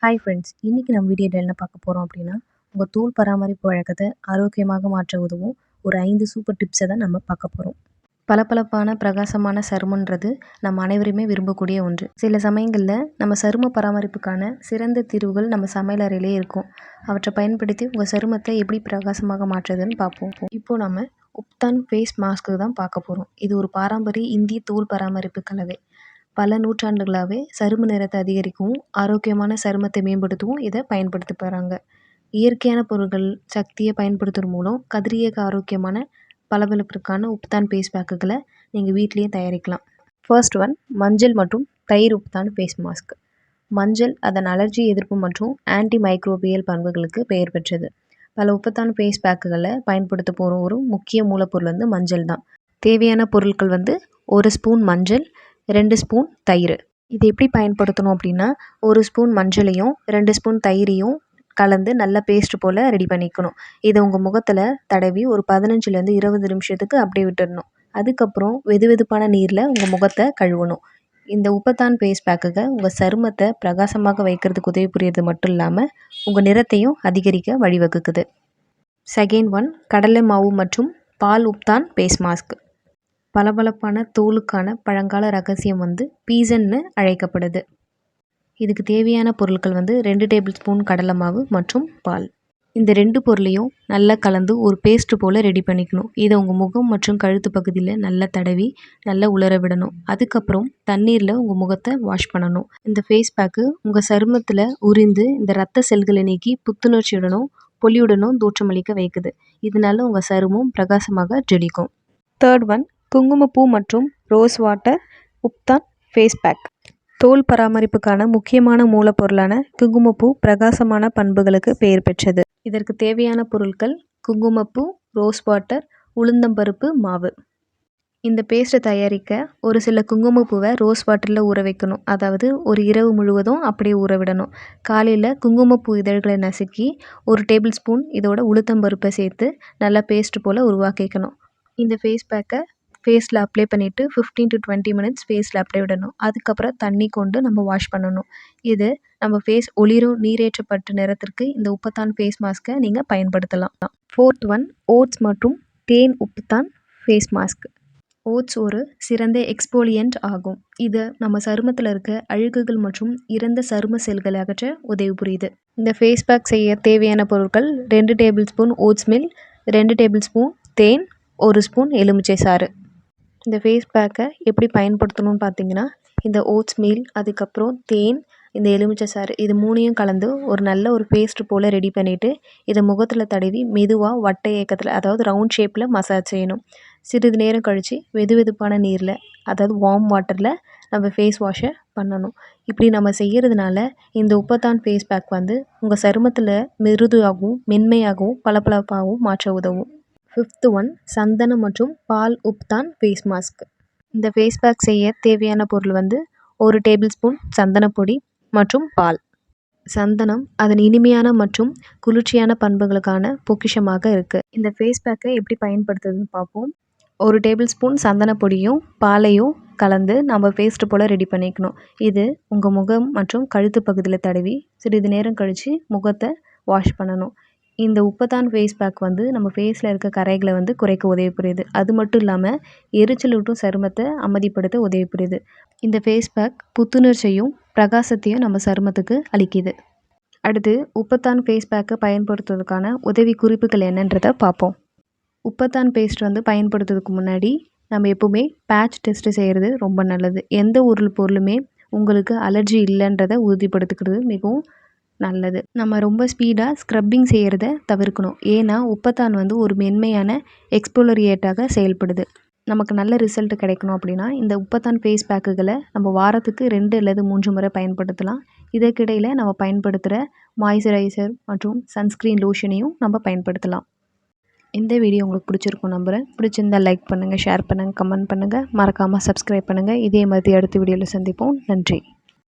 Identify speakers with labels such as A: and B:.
A: Hi friends, இன்றைக்கி நம்ம வீடியோவில் என்ன பார்க்க போகிறோம் அப்படின்னா, உங்கள் தோல் பராமரிப்பு வழக்கத்தை ஆரோக்கியமாக மாற்ற உதவும் ஒரு 5 சூப்பர் டிப்ஸை தான் நம்ம பார்க்க போகிறோம். பளபளப்பான பிரகாசமான சருமன்றது நம்ம அனைவருமே விரும்பக்கூடிய ஒன்று. சில சமயங்களில் நம்ம சரும பராமரிப்புக்கான சிறந்த தீர்வுகள் நம்ம சமையல் அறையிலே இருக்கும். அவற்றை பயன்படுத்தி உங்கள் சருமத்தை எப்படி பிரகாசமாக மாற்றுறதுன்னு பார்ப்போம். இப்போது நம்ம உப்தான் ஃபேஸ் மாஸ்க்கு தான் பார்க்க போகிறோம். இது ஒரு பாரம்பரிய இந்திய தோல் பராமரிப்பு கலவை. பல நூற்றாண்டுகளாகவே சரும நிறத்தை அதிகரிக்கவும் ஆரோக்கியமான சருமத்தை மேம்படுத்தவும் இதை பயன்படுத்தி போகிறாங்க. இயற்கையான பொருட்கள் சக்தியை பயன்படுத்துறது மூலம் கதிரியக்க ஆரோக்கியமான பளபளப்பிற்கான உப்தான் ஃபேஸ் பேக்குகளை நீங்கள் வீட்டிலேயே தயாரிக்கலாம். ஃபர்ஸ்ட் ஒன், மஞ்சள் மற்றும் தயிர் உப்தான் ஃபேஸ் மாஸ்க். மஞ்சள் அதன் அலர்ஜி எதிர்ப்பு மற்றும் ஆன்டி மைக்ரோபியல் பண்புகளுக்கு பெயர் பெற்றது. பல உப்தான் ஃபேஸ் பேக்குகளை பயன்படுத்த போகிற ஒரு முக்கிய மூலப்பொருள் மஞ்சள் தான். தேவையான பொருட்கள் 1 ஸ்பூன் மஞ்சள், 2 ஸ்பூன் தயிர். இது எப்படி பயன்படுத்தணும் அப்படின்னா, 1 ஸ்பூன் மஞ்சளையும் 2 ஸ்பூன் தயிரையும் கலந்து நல்ல பேஸ்ட் போல் ரெடி பண்ணிக்கணும். இதை உங்கள் முகத்தில் தடவி ஒரு 15லேருந்து 20 நிமிஷத்துக்கு அப்படியே விட்டுடணும். அதுக்கப்புறம் வெதுவெதுப்பான நீரில் உங்கள் முகத்தை கழுவணும். இந்த உப்தான் ஃபேஸ் பேக்குகள் உங்கள் சருமத்தை பிரகாசமாக வைக்கிறதுக்கு உதவி புரியுறது மட்டும் இல்லாமல் உங்கள் நிறத்தையும் அதிகரிக்க வழிவகுக்குது. செகண்ட் ஒன், கடலை மாவு மற்றும் பால் உப்தான் ஃபேஸ் மாஸ்க். பளபளப்பான தோலுக்கான பழங்கால ரகசியம் பீசன்னு அழைக்கப்படுது. இதுக்கு தேவையான பொருட்கள் 2 டேபிள் ஸ்பூன் கடலை மாவு மற்றும் பால். இந்த 2 பொருளையும் நல்லா கலந்து ஒரு பேஸ்ட் போல் ரெடி பண்ணிக்கணும். இதை உங்கள் முகம் மற்றும் கழுத்து பகுதியில் நல்லா தடவி நல்லா உலர விடணும். அதுக்கப்புறம் தண்ணீரில் உங்கள் முகத்தை வாஷ் பண்ணணும். இந்த ஃபேஸ் பேக்கு உங்கள் சருமத்தில் உறிந்து இந்த ரத்த செல்களை நீக்கி புத்துணர்ச்சியுடனும் பொலியுடனும் தோற்றமளிக்க வைக்குது. இதனால உங்கள் சருமம் பிரகாசமாக ஜொலிக்கும். தேர்ட் ஒன், குங்குமப்பூ மற்றும் rose water ubtan face pack. தோல் பராமரிப்புக்கான முக்கியமான மூலப்பொருளான குங்குமப்பூ பிரகாசமான பண்புகளுக்கு பெயர் பெற்றது. இதற்கு தேவையான பொருட்கள் குங்குமப்பூ, ரோஸ் வாட்டர், உளுந்தம்பருப்பு மாவு. இந்த பேஸ்ட்டை தயாரிக்க ஒரு சில குங்குமப்பூவை ரோஸ் வாட்டரில் ஊற வைக்கணும். அதாவது ஒரு இரவு முழுவதும் அப்படியே ஊற விடணும். காலையில் குங்குமப்பூ இதழ்களை நசுக்கி 1 டேபிள் ஸ்பூன் இதோட உளுத்தம்பருப்பை சேர்த்து நல்லா பேஸ்ட் போல் உருவாக்கிக்கணும். இந்த ஃபேஸ் பேக்கை ஃபேஸில் அப்ளை பண்ணிவிட்டு 15 to 20 மினிட்ஸ் ஃபேஸில் அப்ளை விடணும். அதுக்கப்புறம் தண்ணி கொண்டு நம்ம வாஷ் பண்ணணும். இது நம்ம ஃபேஸ் ஒளிரும் நீரேற்றப்பட்ட நிறத்திற்கு இந்த உப்தான் ஃபேஸ் மாஸ்க்கை நீங்கள் பயன்படுத்தலாம். ஃபோர்த் ஒன், ஓட்ஸ் மற்றும் தேன் உப்தான் ஃபேஸ் மாஸ்க். ஓட்ஸ் ஒரு சிறந்த எக்ஸ்போலியன்ட் ஆகும். இது நம்ம சருமத்தில் இருக்க அழுக்குகள் மற்றும் இறந்த சரும செல்களை அகற்ற உதவி புரியுது. இந்த ஃபேஸ் பேக் செய்ய தேவையான பொருட்கள் 2 tablespoon oats meal, 2 tablespoon தேன், 1 ஸ்பூன் எலுமிச்சை சாறு. இந்த ஃபேஸ் பேக்கை எப்படி பயன்படுத்தணும்னு பார்த்தீங்கன்னா, இந்த ஓட்ஸ் மீல், அதுக்கப்புறம் தேன், இந்த எலுமிச்சை சாறு இது 3யும் கலந்து ஒரு நல்ல ஒரு பேஸ்ட் போல் ரெடி பண்ணிவிட்டு இதை முகத்தில் தடவி மெதுவாக வட்டை இயக்கத்தில் அதாவது ரவுண்ட் ஷேப்பில் மசாஜ் செய்யணும். சிறிது நேரம் கழித்து வெதுவெதுப்பான நீரில் அதாவது வார்ம் வாட்டரில் நம்ம ஃபேஸ் வாஷை பண்ணணும். இப்படி நம்ம செய்கிறதுனால இந்த உப்தான் ஃபேஸ் பேக் உங்கள் சருமத்தில் மிருதுவாகவும் மென்மையாகவும் பளபளப்பாகவும் மாற்ற உதவும். ஃபிஃப்த் ஒன், சந்தனம் மற்றும் பால் உப்தான் ஃபேஸ் மாஸ்க். இந்த ஃபேஸ் பேக் செய்ய தேவையான பொருள் 1 டேபிள் ஸ்பூன் சந்தனப்பொடி மற்றும் பால். சந்தனம் அதன் இனிமையான மற்றும் குளிர்ச்சியான பண்புகளுக்கான பொக்கிஷமாக இருக்குது. இந்த ஃபேஸ் பேக்கை எப்படி பயன்படுத்துறதுன்னு பார்ப்போம். 1 டேபிள் ஸ்பூன் சந்தனப்பொடியும் பாலையும் கலந்து நம்ம பேஸ்ட் போல் ரெடி பண்ணிக்கணும். இது உங்கள் முகம் மற்றும் கழுத்து பகுதியில் தடவி சிறிது நேரம் கழித்து முகத்தை வாஷ் பண்ணணும். இந்த உப்தான் ஃபேஸ் பேக் நம்ம ஃபேஸில் இருக்க கரைகளை குறைக்க உதவி புரியுது. அது மட்டும் இல்லாமல் எரிச்சலூட்டும் சருமத்தை அமைதிப்படுத்த உதவி புரியுது. இந்த ஃபேஸ் பேக் புத்துணர்ச்சியும் பிரகாசத்தையும் நம்ம சருமத்துக்கு அளிக்குது. அடுத்து உப்தான் ஃபேஸ் பேக்கை பயன்படுத்துவதற்கான உதவி குறிப்புகள் என்னன்றதை பார்ப்போம். உப்தான் பேஸ்ட் பயன்படுத்துறதுக்கு முன்னாடி நம்ம எப்போவுமே பேட்ச் டெஸ்ட்டு செய்கிறது ரொம்ப நல்லது. எந்த ஒரு பொருளுமே உங்களுக்கு அலர்ஜி இல்லைன்றதை உறுதிப்படுத்திக்கிறது மிகவும் நல்லது. நம்ம ரொம்ப ஸ்பீடாக ஸ்க்ரப்பிங் செய்கிறத தவிர்க்கணும். ஏன்னா உப்தான் ஒரு மென்மையான எக்ஸ்போலரியேட்டாக செயல்படுது. நமக்கு நல்ல ரிசல்ட் கிடைக்கணும் அப்படின்னா இந்த உப்தான் ஃபேஸ் பேக்குகளை நம்ம வாரத்துக்கு 2 அல்லது 3 முறை பயன்படுத்தலாம். இதற்கிடையில் நம்ம பயன்படுத்துகிற மாய்ஸ்சரைசர் மற்றும் சன்ஸ்க்ரீன் லோஷனையும் நம்ம பயன்படுத்தலாம். இந்த வீடியோ உங்களுக்கு பிடிச்சிருக்கும் நம்புகிறேன். பிடிச்சிருந்தால் லைக் பண்ணுங்கள், ஷேர் பண்ணுங்கள், கமெண்ட் பண்ணுங்கள், மறக்காமல் சப்ஸ்கிரைப் பண்ணுங்கள். இதே மாதிரி அடுத்த வீடியோவில் சந்திப்போம். நன்றி.